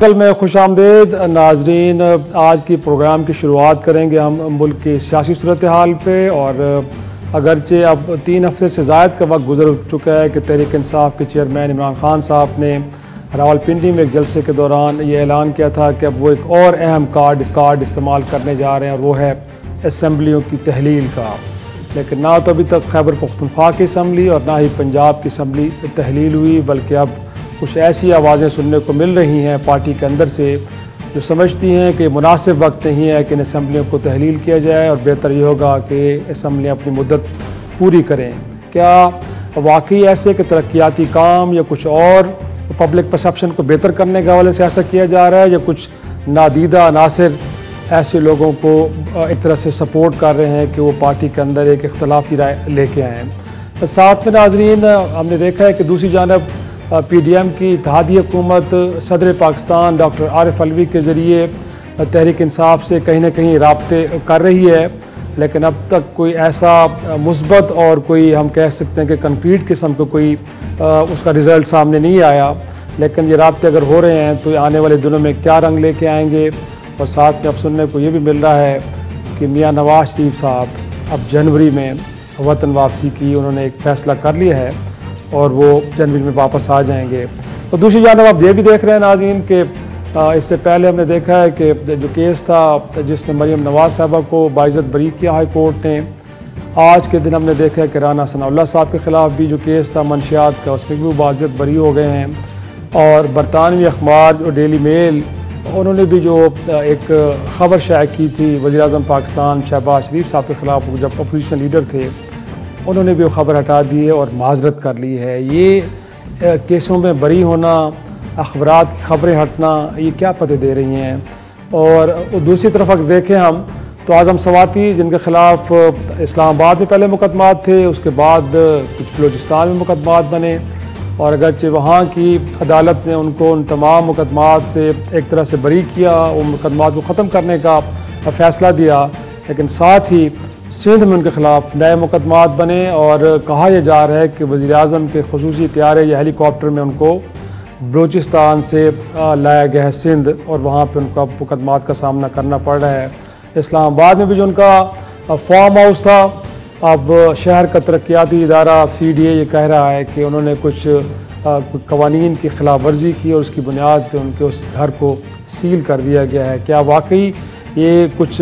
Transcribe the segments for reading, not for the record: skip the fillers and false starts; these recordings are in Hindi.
कल में खुश आमदेद नाजरीन। आज की प्रोग्राम की शुरुआत करेंगे हम मुल्क की सियासी सूरत हाल पे। और अगरचे अब 3 हफ्ते से ज़ायद का वक्त गुजर चुका है कि तहरीक इंसाफ के चेयरमैन इमरान खान साहब ने रावलपिंडी में एक जलसे के दौरान ये ऐलान किया था कि अब वो एक और अहम कार्ड इस्तेमाल करने जा रहे हैं और वो है असम्बलियों की तहलील का। लेकिन ना तो अभी तक खैबर पख्तूनख्वा की असम्बली और ना ही पंजाब की असम्बली तहलील हुई, बल्कि अब कुछ ऐसी आवाज़ें सुनने को मिल रही हैं पार्टी के अंदर से जो समझती हैं कि मुनासिब वक्त नहीं है कि इन असम्बलियों को तहलील किया जाए और बेहतर ये होगा कि असम्बलियाँ अपनी मुद्दत पूरी करें। क्या वाकई ऐसे कि तरक्याती काम या कुछ और पब्लिक परसेप्शन को बेहतर करने के हवाले से ऐसा किया जा रहा है, या कुछ नादीदा अनासिर ऐसे लोगों को एक तरह से सपोर्ट कर रहे हैं कि वो पार्टी के अंदर एक इख्तलाफी राय लेके आएँ। साथ में नाजरीन हमने देखा है कि दूसरी जानब PDM की इत्तेहादी हुकूमत सदर पाकिस्तान डॉक्टर आरिफ अलवी के ज़रिए तहरीक इंसाफ से कहीं ना कहीं राब्ते कर रही है, लेकिन अब तक कोई ऐसा मुस्बत और कोई हम कह सकते हैं कि कंक्रीट किस्म का कोई उसका रिज़ल्ट सामने नहीं आया। लेकिन ये राब्ते अगर हो रहे हैं तो आने वाले दिनों में क्या रंग लेके आएंगे। और साथ में अब सुनने को ये भी मिल रहा है कि मियाँ नवाज शरीफ साहब अब जनवरी में वतन वापसी की उन्होंने एक फ़ैसला कर लिया है और वो जनवरी में वापस आ जाएंगे। तो दूसरी जानब आप ये भी देख रहे हैं नाज़रीन कि इससे पहले हमने देखा है कि जो केस था जिसमें मरीम नवाज साहबा को बाइज़्ज़त बरी किया हाई कोर्ट ने, आज के दिन हमने देखा है कि राना सनाउल्लाह साहब के ख़िलाफ़ भी जो केस था मंशियात का उसमें भी बाइज़्ज़त बरी हो गए हैं। और बरतानवी अखबार और डेली मेल उन्होंने भी जो एक ख़बर शाया की थी वज़ीर-ए-आज़म पाकिस्तान शहबाज शरीफ साहब के ख़िलाफ़ जब अपोजिशन लीडर थे, उन्होंने भी वो ख़बर हटा दी है और माजरत कर ली है। ये केसों में बरी होना, अखबारात की ख़बरें हटना, ये क्या पते दे रही हैं। और दूसरी तरफ अगर देखें हम तो आज़म सवाती जिनके ख़िलाफ़ इस्लामाबाद में पहले मुकदमात थे, उसके बाद कुछ बलूचिस्तान में मुकदमात बने और अगरचे वहाँ की अदालत ने उनको उन तमाम मुकदमात से एक तरह से बरी किया, उन मुकदमात को ख़त्म करने का फ़ैसला दिया, लेकिन साथ ही सिंध में उनके ख़िलाफ़ नए मुकदमात बने और कहा यह जा रहा है कि वज़ीर-ए-आज़म के ख़ुसूसी त्यारे या हेलीकॉप्टर में उनको बलूचिस्तान से लाया गया है सिंध और वहाँ पे उनको अब मुकदमात का सामना करना पड़ रहा है। इस्लामाबाद में भी जो उनका फार्म हाउस था, अब शहर का तरक्याती इदारा CDA ये कह रहा है कि उन्होंने कुछ कवानीन की खिलाफ वर्जी की और उसकी बुनियाद पर उनके उस घर को सील कर दिया गया है। क्या वाकई ये कुछ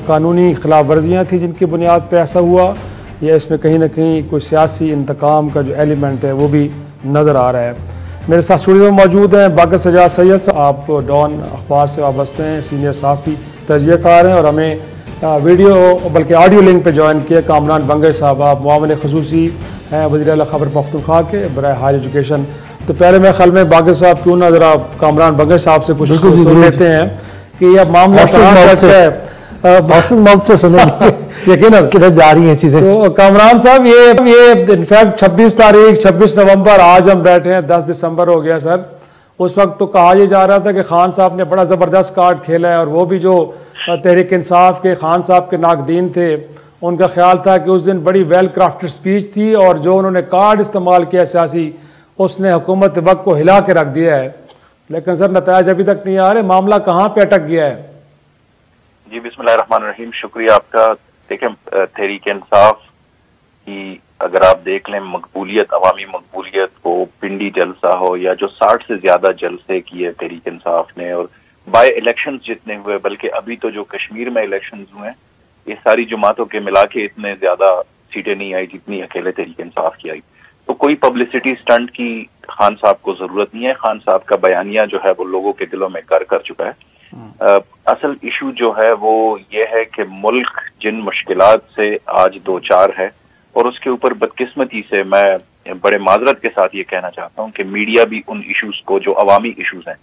कानूनी खिलाफ वर्जियाँ थी जिनकी बुनियाद पर ऐसा हुआ, या इसमें कहीं ना कहीं कोई सियासी इंतकाम का जो एलिमेंट है वो भी नज़र आ रहा है। मेरे साथ स्टूडियो में मौजूद हैं बाक़िर सजाद सैयद साहब, आप डॉन अखबार से वाबस्ते हैं, सीनियर सहाफ़ी तजज़ियाकार हैं और हमें वीडियो बल्कि ऑडियो लिंक पे ज्वाइन किया कामरान बंगश साहब, आप मुआविन ख़ुसूसी हैं वज़ीर आला खबर पख्तूनख्वा के बराए हायर एजुकेशन। तो पहले मैं ख्याल में बाक़िर साहब क्यों ना ज़रा कामरान बंगश साहब से कुछ सुन लेते हैं कि यह मामला से सुनेंगे यकीनन किधर जा रही है चीज़ें। तो कामरान साहब ये इनफैक्ट 26 तारीख 26 नवंबर आज हम बैठे हैं, 10 दिसंबर हो गया सर। उस वक्त तो कहा यह जा रहा था कि खान साहब ने बड़ा ज़बरदस्त कार्ड खेला है और वो भी जो तहरीक इंसाफ के खान साहब के नाकदीन थे उनका ख्याल था कि उस दिन बड़ी वेल क्राफ्टेड स्पीच थी और जो उन्होंने कार्ड इस्तेमाल किया सियासी उसने हुकूमत वक्त को हिला के रख दिया है। लेकिन सर नतायज अभी तक नहीं आ रहे, मामला कहाँ पे अटक गया है? जी बिस्मिल्लाहिर्रहमानिर्रहीम, शुक्रिया आपका। देखें तहरीक इंसाफ की अगर आप देख लें मकबूलियत, अवामी मकबूलियत को पिंडी जलसा हो या जो 60 से ज्यादा जलसे किए तहरीक इंसाफ ने और बाय इलेक्शन जितने हुए, बल्कि अभी तो जो कश्मीर में इलेक्शन हुए हैं ये सारी जमातों के मिला के इतने ज्यादा सीटें नहीं आई जितनी अकेले तहरीक इंसाफ की आई। तो कोई पब्लिसिटी स्टंट की खान साहब को जरूरत नहीं है। खान साहब का बयानिया जो है वो लोगों के दिलों में घर कर चुका है। असल इशू जो है वो ये है कि मुल्क जिन मुश्किलात से आज दो चार है और उसके ऊपर बदकिस्मती से मैं बड़े माजरत के साथ ये कहना चाहता हूँ कि मीडिया भी उन इशूज को, जो अवामी इशूज हैं,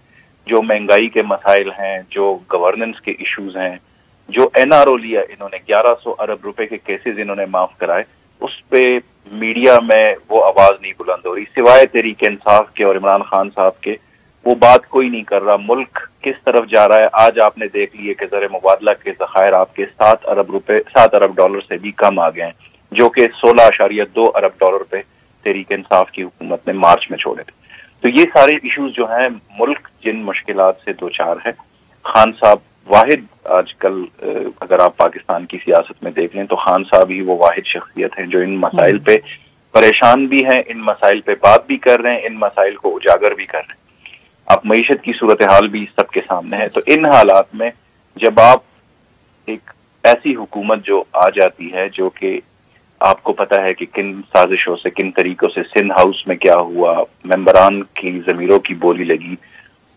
जो महंगाई के मसाइल हैं, जो गवर्नेंस के इशूज हैं, जो NRO लिया इन्होंने 1100 अरब रुपए के केसेस इन्होंने माफ कराए, उस पे मीडिया में वो आवाज नहीं बुलंद हो रही। सिवाय तहरीक इंसाफ के और इमरान खान साहब के वो बात कोई नहीं कर रहा। मुल्क किस तरफ जा रहा है आज आपने देख लिए कि ज़र मुबादला के ज़खायर आपके 7 अरब डॉलर से भी कम आ गए हैं, जो कि 16.2 अरब डॉलर पे तहरीक इंसाफ की हुकूमत ने मार्च में छोड़े थे। तो ये सारे इश्यूज जो हैं, मुल्क जिन मुश्किलात से दो चार है, खान साहब वाहिद आजकल अगर आप पाकिस्तान की सियासत में देख लें तो खान साहब ही वो वाहिद शख्सियत हैं जो इन मसाइल पे परेशान भी हैं, इन मसाइल पे बात भी कर रहे हैं, इन मसाइल को उजागर भी कर रहे हैं। अब मईशत की सूरत हाल भी सबके सामने है। तो इन हालात में जब आप एक ऐसी हुकूमत जो आ जाती है, जो कि आपको पता है कि किन साजिशों से, किन तरीकों से सिंध हाउस में क्या हुआ, मेंबरान की जमीरों की बोली लगी,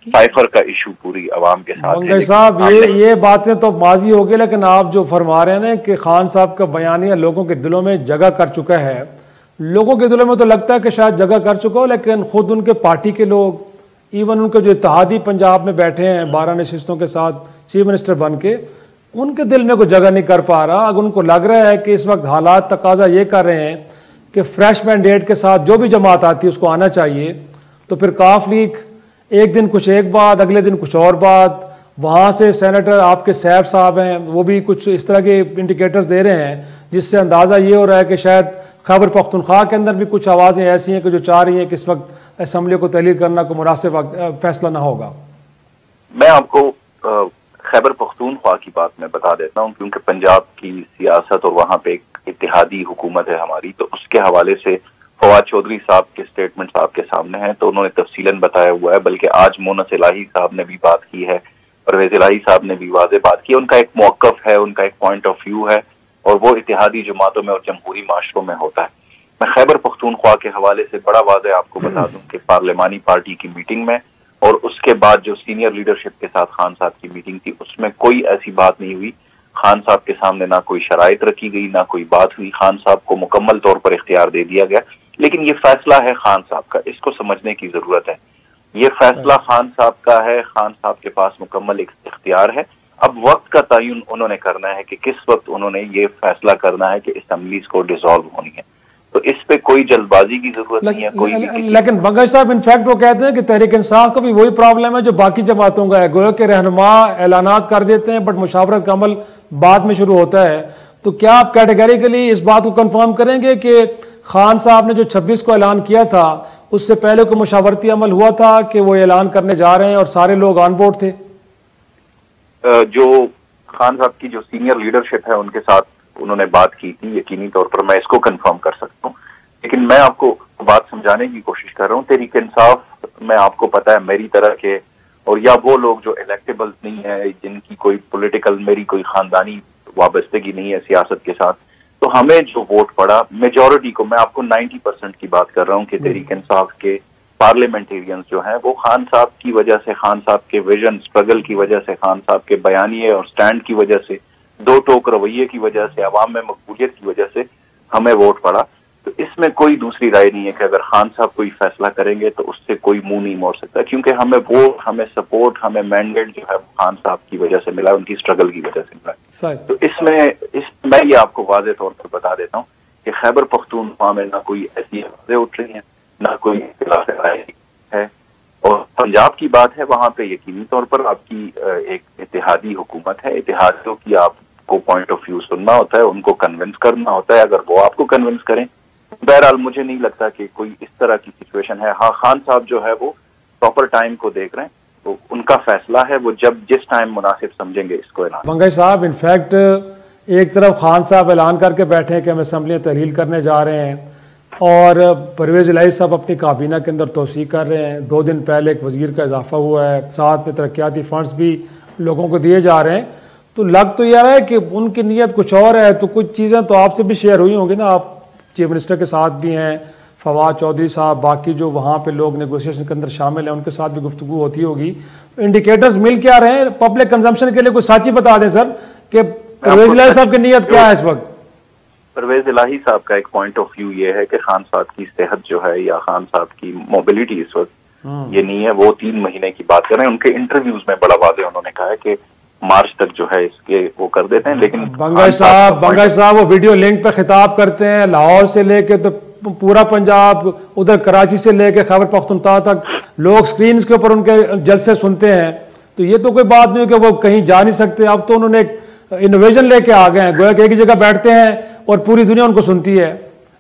साइफर का इशू पूरी अवाम के साथ मंगल साहब, ये बातें तो माजी हो गई, लेकिन आप जो फरमा रहे हैं ना कि खान साहब का बयानिया लोगों के दिलों में जगह कर चुका है, लोगों के दिलों में तो लगता है कि शायद जगह कर चुका हो, लेकिन खुद उनके पार्टी के लोग, इवन उनके जो इत्तेहादी पंजाब में बैठे हैं 12 नशिस्तों के साथ चीफ मिनिस्टर बन के, उनके दिल में कोई जगह नहीं कर पा रहा। अगर उनको लग रहा है कि इस वक्त हालात तकाजा ये कर रहे हैं कि फ्रेश मैंडेट के साथ जो भी जमात आती है उसको आना चाहिए, तो फिर काफ लीग एक दिन कुछ एक बात, अगले दिन कुछ और बात, वहाँ से सेनेटर आपके सैफ साहब हैं वो भी कुछ इस तरह के इंडिकेटर्स दे रहे हैं जिससे अंदाज़ा ये हो रहा है कि शायद खैबर पख्तूनख्वा के अंदर भी कुछ आवाज़ें ऐसी हैं कि जो चाह रही हैं कि इस वक्त असम्बली को तहलील करना को मुनासिब फैसला ना होगा। मैं आपको खैबर पख्तूनख्वा की बात में बता देता हूँ, क्योंकि पंजाब की सियासत और वहाँ पे एक इत्तेहादी हुकूमत है हमारी, तो उसके हवाले से फवाद चौधरी साहब के स्टेटमेंट्स आपके सामने हैं, तो उन्होंने तफसीलन बताया हुआ है। बल्कि आज मोनस इलाही साहब ने भी बात की है, परवेज इलाही साहब ने भी वाज़े बात की। उनका एक मौक़िफ़ है, उनका एक पॉइंट ऑफ व्यू है, और वो इत्तेहादी जमातों में और जमहूरी माशरों में होता है। मैं खैबर पख्तूनख्वा के हवाले से बड़ा वाज़े आपको बता दूं कि पार्लिमानी पार्टी की मीटिंग में और उसके बाद जो सीनियर लीडरशिप के साथ खान साहब की मीटिंग थी, उसमें कोई ऐसी बात नहीं हुई। खान साहब के सामने ना कोई शराइत रखी गई, ना कोई बात हुई। खान साहब को मुकम्मल तौर पर इख्तियार दे दिया गया, लेकिन ये फैसला है खान साहब का, इसको समझने की जरूरत है। ये फैसला खान साहब का है, खान साहब के पास मुकम्मल इख्तियार है। अब वक्त का तयन उन्होंने करना है कि किस वक्त उन्होंने ये फैसला करना है कि असेंबलीज को डिसॉल्व होनी है। तो इस पे कोई जल्दबाजी की जरूरत नहीं है कोई। लेकिन बंगश साहब इनफैक्ट वो कहते हैं कि तहरीक इंसाफ का भी वही प्रॉब्लम है जो बाकी जमातों का है, गोया के रहनुमा ऐलानात कर देते हैं बट मुशावरत का अमल बाद में शुरू होता है। तो क्या आप कैटेगरिकली इस बात को कंफर्म करेंगे कि खान साहब ने जो 26 को ऐलान किया था उससे पहले को मुशावरती अमल हुआ था कि वो ऐलान करने जा रहे हैं और सारे लोग ऑन बोर्ड थे? जो खान साहब की जो सीनियर लीडरशिप है उनके साथ उन्होंने बात की थी, यकीनी तौर पर मैं इसको कंफर्म कर सकता हूँ। लेकिन मैं आपको बात समझाने की कोशिश कर रहा हूँ। तहरीक इंसाफ में आपको पता है मेरी तरह के और या वो लोग जो इलेक्टेबल नहीं है, जिनकी कोई पॉलिटिकल, मेरी कोई खानदानी वाबस्तगी नहीं है सियासत के साथ, तो हमें जो वोट पड़ा मेजॉरिटी को, मैं आपको 90% की बात कर रहा हूँ कि तहरीक इंसाफ के पार्लियामेंटेरियंस जो हैं वो खान साहब की वजह से, खान साहब के विजन स्ट्रगल की वजह से, खान साहब के बयानिए और स्टैंड की वजह से, दो टोक रवैये की वजह से, अवाम में मकबूलियत की वजह से हमें वोट पड़ा। तो इसमें कोई दूसरी राय नहीं है कि अगर खान साहब कोई फैसला करेंगे तो उससे कोई मुंह नहीं मोड़ सकता, क्योंकि हमें वोट, हमें सपोर्ट, हमें मैंडेट जो है खान साहब की वजह से मिला, उनकी स्ट्रगल की वजह से मिला। तो इसमें मैं ये आपको वाज़े तौर पर बता देता हूँ कि खैबर पख्तूनख्वा में ना कोई ऐसी आवाज़ें उठ रही हैं, ना कोई इख्तिलाफ राय है। और पंजाब की बात है, वहां पे यकीनी तौर पर आपकी एक इत्तेहादी हुकूमत है। इत्तेहादियों की आपको पॉइंट ऑफ व्यू सुनना होता है, उनको कन्विंस करना होता है। अगर वो आपको कन्विंस करें, बहरहाल मुझे नहीं लगता कि कोई इस तरह की सिचुएशन है। हाँ, खान साहब जो है वो प्रॉपर टाइम को देख रहे हैं, तो उनका फैसला है, वो जब जिस टाइम मुनासिब समझेंगे इसको ऐलान। बंगश साहब, इनफैक्ट एक तरफ खान साहब ऐलान करके बैठे हैं कि हम असम्बली तहलील करने जा रहे हैं, और परवेज इलाही साहब अपनी काबीना के अंदर तोसी कर रहे हैं। 2 दिन पहले एक वजीर का इजाफा हुआ है, साथ में तरक्याती फंड्स भी लोगों को दिए जा रहे हैं। तो लग तो यह है कि उनकी नीयत कुछ और है। तो कुछ चीज़ें तो आपसे भी शेयर हुई होंगी ना, आप चीफ मिनिस्टर के साथ भी हैं, फवाद चौधरी साहब, बाकी जो वहाँ पे लोग नेगोशिएशन के अंदर शामिल हैं उनके साथ भी गुफ्तगू होती होगी। इंडिकेटर्स मिल क्या रहे हैं पब्लिक कंजम्पशन के लिए? कुछ साची बता दें सर कि परवेज इलाही साहब की नीयत क्या है इस वक्त? परवेज इलाही साहब का एक पॉइंट ऑफ व्यू ये है कि खान साहब की सेहत जो है या खान साहब की मोबिलिटी इस वक्त ये नहीं है। वो 3 महीने की बात कर रहे हैं। उनके इंटरव्यूज में बड़ा वादे उन्होंने कहा है कि मार्च तक जो है इसके वो कर देते हैं। लेकिन बंगश साहब वो वीडियो लिंक पे खिताब करते हैं, लाहौर से लेके तो पूरा पंजाब, उधर कराची से लेके खैबर पख्तूनख्वा तक लोग स्क्रीन के ऊपर उनके जलसे सुनते हैं। तो ये तो कोई बात नहीं कि वो कहीं जा नहीं सकते। अब तो उन्होंने एक इनोवेशन लेके आ गए हैं, गोया कि एक ही जगह बैठते हैं और पूरी दुनिया उनको सुनती है।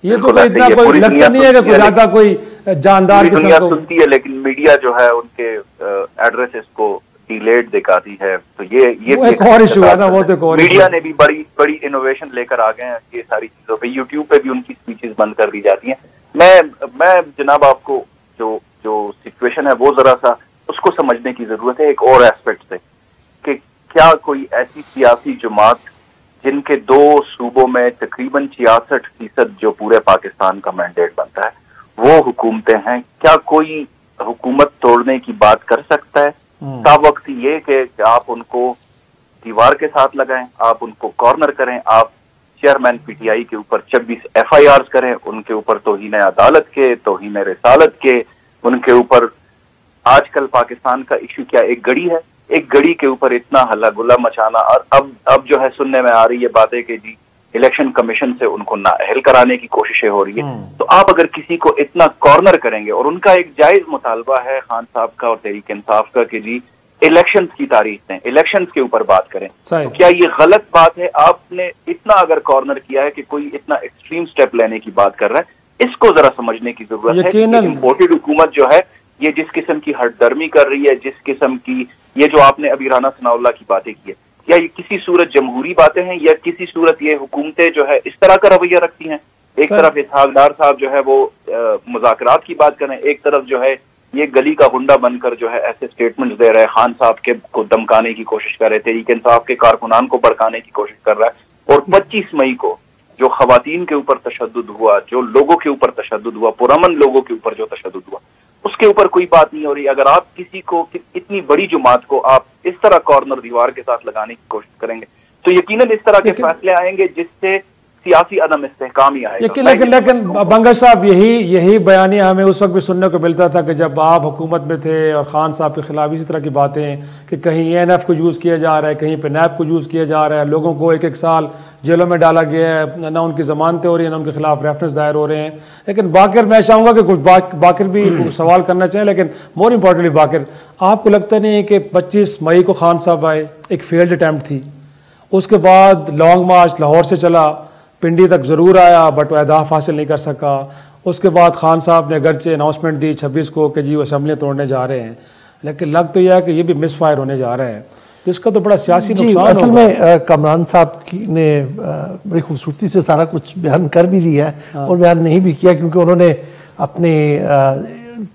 ये तो कोई इतना कोई लगता नहीं है कि कोई ज्यादा कोई जानदार दुनिया सुनती है, लेकिन मीडिया जो है उनके एड्रेसेस को डिलेड दिखाती है। तो ये एक और इशू है ना, वो तो मीडिया ने भी बड़ी इनोवेशन लेकर आ गए हैं ये सारी चीजों पे। यूट्यूब पे भी उनकी स्पीचेस बंद कर दी जाती हैं। मैं जनाब आपको जो सिचुएशन है वो जरा सा उसको समझने की जरूरत है एक और एस्पेक्ट से, कि क्या कोई ऐसी सियासी जमात जिनके 2 सूबों में तकरीबन 66% जो पूरे पाकिस्तान का मैंडेट बनता है वो हुकूमतें हैं, क्या कोई हुकूमत तोड़ने की बात कर सकता है? तब वक्त ये कि आप उनको दीवार के साथ लगाएं, आप उनको कॉर्नर करें, आप चेयरमैन पीटीआई के ऊपर 26 FIRs करें, उनके ऊपर तौहीन अदालत के, तौहीन रिसालत के, उनके ऊपर आजकल पाकिस्तान का इश्यू क्या, एक गड़ी है, एक गड़ी के ऊपर इतना हल्ला गुल्ला मचाना। और अब जो है सुनने में आ रही है बातें कि जी इलेक्शन कमीशन से उनको नाअहल कराने की कोशिशें हो रही है। तो आप अगर किसी को इतना कॉर्नर करेंगे, और उनका एक जायज मुतालबा है खान साहब का और तहरीक इंसाफ का कि जी इलेक्शंस की तारीख दें, इलेक्शंस के ऊपर बात करें, तो क्या ये गलत बात है? आपने इतना अगर कॉर्नर किया है कि कोई इतना एक्सट्रीम स्टेप लेने की बात कर रहा है, इसको जरा समझने की जरूरत है। इम्पोर्टेड हुकूमत जो है ये जिस किस्म की हटदर्मी कर रही है, जिस किस्म की ये जो आपने अभी राना सनाउल्लाह की बातें की है, क्या ये किसी सूरत जमहूरी बातें हैं या किसी सूरत ये हुकूमतें जो है इस तरह का रवैया रखती हैं? एक तरफ इसहाक डार साहब जो है वो मुज़ाकरात की बात करें, एक तरफ जो है ये गली का गुंडा बनकर जो है ऐसे स्टेटमेंट्स दे रहा है, खान साहब के को धमकाने की कोशिश कर रहे थे, तहरीक इंसाफ के कारकुनान को भड़काने की कोशिश कर रहा है। और 25 मई को जो खवातीन के ऊपर तशद्दुद हुआ, जो लोगों के ऊपर तशद्दुद हुआ, पुरअमन लोगों के ऊपर जो तशद्दुद हुआ, उसके ऊपर कोई बात नहीं हो रही। अगर आप किसी को, इतनी बड़ी जमात को आप इस तरह कॉर्नर दीवार के साथ लगाने की कोशिश करेंगे तो यकीनन इस तरह के फैसले आएंगे जिससे सियासी अदम इस्तेहकाम ही आएगा। लेकिन बंगश साहब यही बयानिया हमें उस वक्त भी सुनने को मिलता था कि जब आप हुकूमत में थे और खान साहब के खिलाफ इसी तरह की बातें कि कहीं ENF को यूज़ किया जा रहा है, कहीं पे NAP को यूज़ किया जा रहा है, लोगों को 1-1 साल जेलों में डाला गया है, ना उनकी जमानतें हो रही हैं, ना उनके खिलाफ रेफरेंस दायर हो रहे हैं। लेकिन बाकिर, मैं चाहूँगा कि कुछ बाकिर भी सवाल करना चाहें, लेकिन मोर इम्पोर्टेंटली बाकिर, आपको लगता नहीं है कि 25 मई को खान साहब आए, एक फेल्ड अटैम्प्ट थी, उसके बाद लॉन्ग मार्च लाहौर से चला, पिंडी तक ज़रूर आया बट वो अहदाफ हासिल नहीं कर सका। उसके बाद खान साहब ने अगरचे अनाउंसमेंट दी 26 को कि जी वो असेंबली तोड़ने जा रहे हैं, लेकिन लग तो यह है कि ये भी मिस फायर होने जा रहा है, तो इसका तो बड़ा सियासी नुकसान असल में कमरान साहब ने बड़ी खूबसूरती से सारा कुछ बयान कर भी दिया है और बयान नहीं भी किया, क्योंकि उन्होंने अपने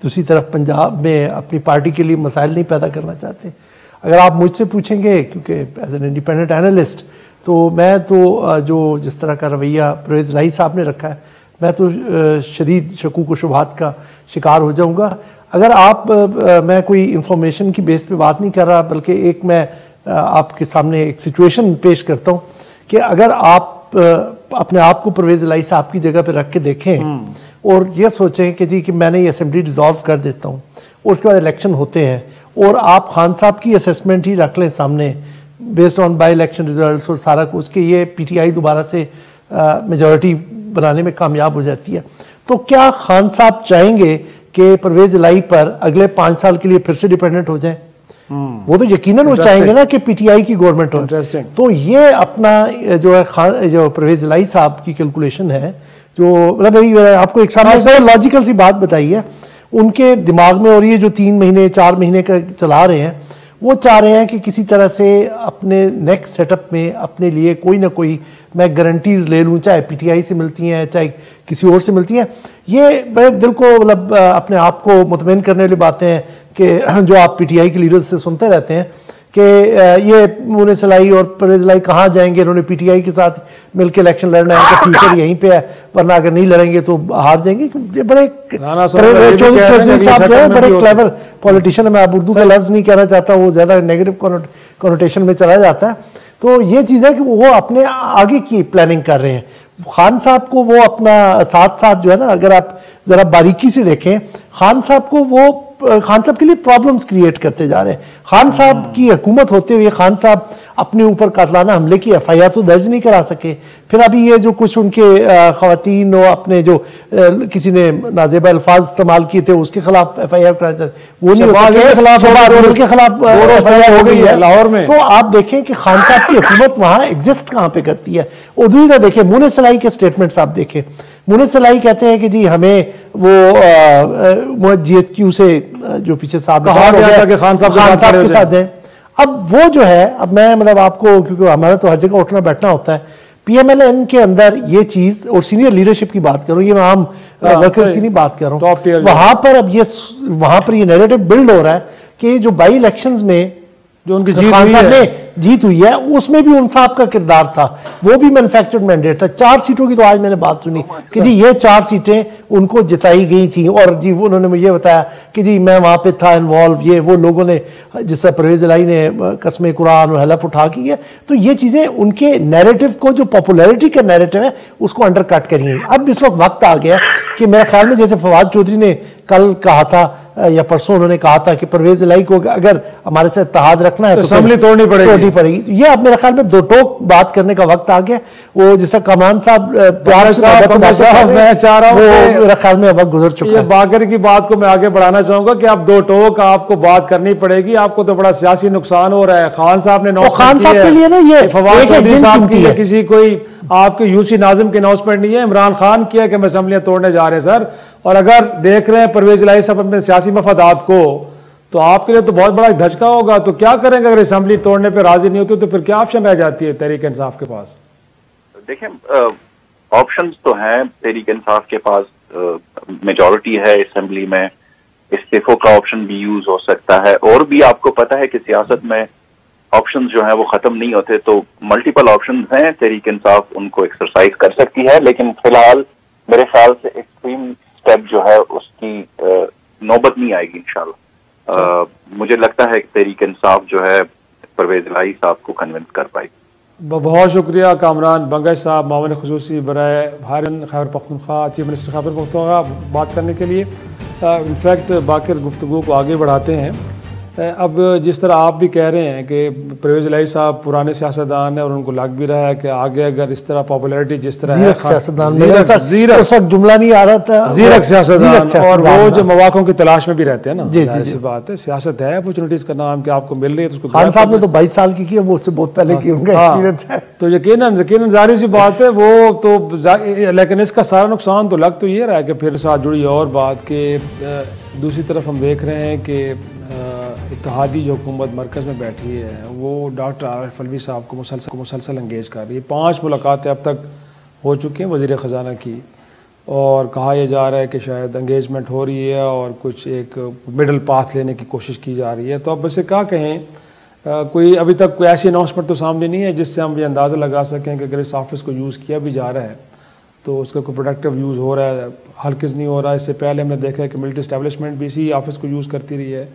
दूसरी तरफ पंजाब में अपनी पार्टी के लिए मसाइल नहीं पैदा करना चाहते। अगर आप मुझसे पूछेंगे, क्योंकि एज एन इंडिपेंडेंट एनालिस्ट, तो मैं तो जो जिस तरह का रवैया परवेज़ इलाही साहब ने रखा है, मैं तो शदीद शकूक व शुबहात का शिकार हो जाऊंगा। अगर मैं कोई इंफॉर्मेशन की बेस पे बात नहीं कर रहा, बल्कि एक मैं आपके सामने एक सिचुएशन पेश करता हूँ कि अगर आप अपने आप को परवेज़ इलाही साहब की जगह पे रख के देखें और ये सोचें कि जी कि मैंने ये असेंबली डिज़ोल्व कर देता हूँ और उसके बाद इलेक्शन होते हैं और आप खान साहब की असेसमेंट ही रख लें सामने based on by election results और सारा कुछ कि ये PTI दोबारा से मेजॉरिटी बनाने में कामयाब हो जाती है, तो क्या खान साहब चाहेंगे कि परवेज़ इलाही पर अगले 5 साल के लिए फिर से डिपेंडेंट हो जाए? वो तो यकीनन वो चाहेंगे ना कि PTI की गवर्नमेंट हो। तो ये अपना जो है जो परवेज़ इलाही साहब की कैलकुलेशन है, जो मतलब आपको एक सामने लॉजिकल सी बात बताई है उनके दिमाग में, और ये जो 3 महीने 4 महीने का चला रहे हैं, वो चाह रहे हैं कि किसी तरह से अपने नेक्स्ट सेटअप में अपने लिए कोई ना कोई मैं गारंटीज ले लूँ, चाहे PTI से मिलती हैं चाहे किसी और से मिलती हैं। ये बड़े दिल को मतलब अपने आप को मुतमईन करने वाली बातें हैं कि जो आप PTI के लीडर्स से सुनते रहते हैं कि ये मुनीस इलाही और परवेज़ इलाही कहाँ जाएंगे, इन्होंने PTI के साथ मिलकर इलेक्शन लड़ना है, तो फ्यूचर यहीं पे है, वरना अगर नहीं लड़ेंगे तो हार जाएंगे। बड़े चौधरी साहब जो है बड़े क्लेवर पॉलिटिशियन है, मैं अब उर्दू का लफ्ज़ नहीं कहना चाहता, वो ज़्यादा नेगेटिव कॉनोटेशन में चला जाता है। तो ये चीज़ है कि वो अपने आगे की प्लानिंग कर रहे हैं। खान साहब को वो अपना साथ साथ जो है ना, अगर आप ज़रा बारीकी से देखें, खान साहब को वो खान साहब के लिए प्रॉब्लम्स क्रिएट करते जा रहे हैं। खान साहब की हुकूमत होते हुए खान साहब अपने ऊपर कातलाना हमले की FIR तो दर्ज नहीं करा सके। फिर अभी ये जो कुछ उनके खवातीन और अपने जो किसी ने नाजेबा अल्फाज इस्तेमाल किए थे उसके खिलाफ FIR कराए, वो नहीं हो सके। के खिलाफ FIR हो गई है लाहौर में। तो आप देखें कि खान साहब की हुकूमत वहां एग्जिस्ट कहां पे करती है। उधर देखें मुने सलाई के स्टेटमेंट्स आप देखें, मुने सलाई कहते हैं कि जी हमें वो GHQ से जो पीछे साहब कहा गया था कि खान साहब के साथ जाए। अब वो जो है, अब मैं मतलब आपको, क्योंकि हमारा तो हर जगह उठना बैठना होता है, PMLN के अंदर ये चीज, और सीनियर लीडरशिप की बात करूं, ये मैं आम वर्कर्स की नहीं बात कर रहा हूं, वहां पर ये नैरेटिव बिल्ड हो रहा है कि जो बाई इलेक्शंस में जो उनकी जीत हुई है उसमें भी उन साहब का किरदार था, वो भी मैन्युफैक्चर्ड मैंडेट था। 4 सीटों की तो आज मैंने बात सुनी कि जी ये 4 सीटें उनको जिताई गई थी, और जी उन्होंने मुझे बताया कि जी मैं वहां पे था इन्वॉल्व, ये वो लोगों ने, जिससे परवेज इलाही ने कसम कुरान और हलफ उठा की है। तो ये चीजें उनके नैरेटिव को, जो पॉपुलैरिटी का नैरेटिव है, उसको अंडरकट करी है। अब इस वक्त आ गया कि मेरे ख्याल में, जैसे फवाद चौधरी ने कल कहा था या परसों उन्होंने कहा था कि परवेज इलाही को अगर हमारे से इत्तेहाद रखना है तो असेंबली तोड़नी पड़ेगी। तो ये अब मेरे ख्याल में दो टोक बात करने का वक्त आ गया। वो जैसा कमान साहब प्यार से मैं चाह रहा हूँ, मेरे ख्याल में वक्त गुजर चुका है। बागर की बात को मैं आगे बढ़ाना चाहूंगा कि अब दो टोक आपको बात करनी पड़ेगी। आपको तो बड़ा सियासी नुकसान हो रहा है। खान साहब ने खान साहब के लिए ना ये फवाद चौधरी साहब की किसी कोई आपके यूसी नाजिम की अनाउंसमेंट नहीं है, इमरान खान किया कि हम असेंबलियां तोड़ने जा रहे हैं सर। और अगर देख रहे हैं परवेज इलाही साहब अपने सियासी मफादात को, तो आपके लिए तो बहुत बड़ा धचका होगा। तो क्या करेंगे अगर असेंबली तोड़ने पर राजी नहीं होती, तो फिर क्या ऑप्शन रह जाती है तहरीक इंसाफ के पास? देखें, ऑप्शंस तो हैं तहरीक इंसाफ के पास, मेजॉरिटी है असेंबली में, इस्तीफों का ऑप्शन भी यूज हो सकता है। और भी आपको पता है कि सियासत में ऑप्शंस जो है वो खत्म नहीं होते, तो मल्टीपल ऑप्शंस हैं, तहरीक इंसाफ उनको एक्सरसाइज कर सकती है। लेकिन फिलहाल मेरे ख्याल से एक्सट्रीम स्टेप जो है उसकी नौबत नहीं आएगी इंशाल्लाह। मुझे लगता है कि तहरीक इंसाफ जो है परवेज इलाही साहब को कन्विंस कर पाएगी। बहुत शुक्रिया कामरान बंगश साहब, मामले खुसूसी बराए भारन खैबर पख्तूनख्वा, चीफ मिनिस्टर खैबर पख्तूनख्वा, बात करने के लिए। इनफैक्ट बाकी गुफ्तगू को आगे बढ़ाते हैं। अब जिस तरह आप भी कह रहे हैं कि परवेज इलाही साहब पुराने सियासतदान हैं और उनको लग भी रहा है कि आगे अगर इस तरह पॉपुलैरिटी जिस तरह है, उस वक्त जुमला नहीं आ रहा था, जीरक सियासतदान, और वो जो मौकों की तलाश में भी रहते हैं ना, ऐसी बात है। सियासत है अपॉर्चुनिटीज का नाम कि आपको मिल रही है, तो उसको खान साहब ने तो 22 साल की है, वो उससे बहुत पहले की, उनका एक्सपीरियंस है। तो यकीनन जाहिर सी बात है वो तो, लेकिन इसका सारा नुकसान तो लग तो ये रहा है कि फिर साथ जुड़ी और बात के दूसरी तरफ हम देख रहे हैं कि इत्तेहादी जो हुकूमत मरकज़ में बैठी है वो डॉक्टर आरिफ अलवी साहब को मुसलसल इंगेज कर रही है। 5 मुलाकातें अब तक हो चुकी हैं वज़ीर ख़जाना की, और कहा यह जा रहा है कि शायद इंगेजमेंट हो रही है और कुछ एक मिडल पाथ लेने की कोशिश की जा रही है। तो अब वैसे क्या कहें, कोई अभी तक कोई ऐसी अनाउंसमेंट तो सामने नहीं है जिससे हम ये अंदाज़ा लगा सकें कि अगर इस ऑफिस को यूज़ किया भी जा रहा है तो उसका कोई प्रोडक्टिव यूज़ हो रहा है, हरगिज़ नहीं हो रहा है। इससे पहले हमने देखा है कि मिलिट्री इस्टेब्लिशमेंट भी इसी ऑफिस को यूज़ करती रही है,